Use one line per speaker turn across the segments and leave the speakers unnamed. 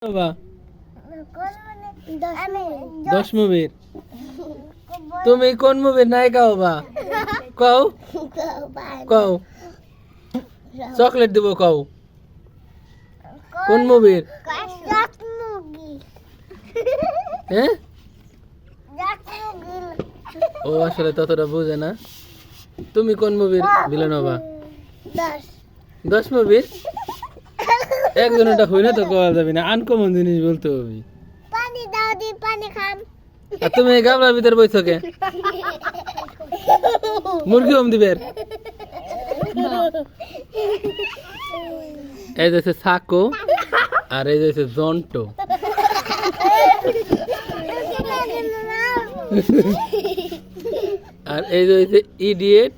বাবা 10 মুভির তুমি কোন মুভির নায়িকা হবা কও কও চকলেট দিব কও কোন মুভির হ্যাঁ ও আসলে ততটা বুঝে না তুমি কোন মুভির ভিলেন হবা 10 মুভির একজনটা হই না তো কোয়া যাবে না আনকমন জিনিস বলতে হবে
পানি দাও দি পানি খাম
আর তুমি এই গামলার ভিতর বইছো কে মুরগি ওম দিবের এই যে সাকো আর এই যে জন্টো আর এই যে ইডিয়েট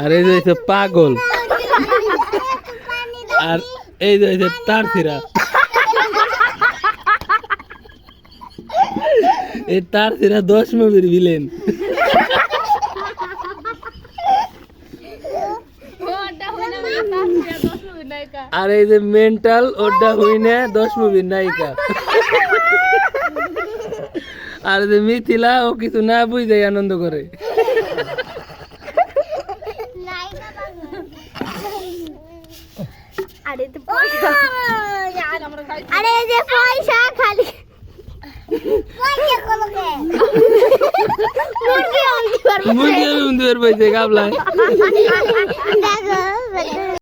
আর এই যে পাগল আর এই যে তারছিরা এই তারছিরা 10 মুভির ভিলেন আর এই যে মেন্টাল ওটা হই না 10 মুভির নায়িকা আর যে মিথিলা ও কিছু না বুঝে আনন্দ করে
আরে যে পয়সা খালি পয়সা কলকে
মুরগি আমি উন্দিবার পাইছে গাবলায়
দেখো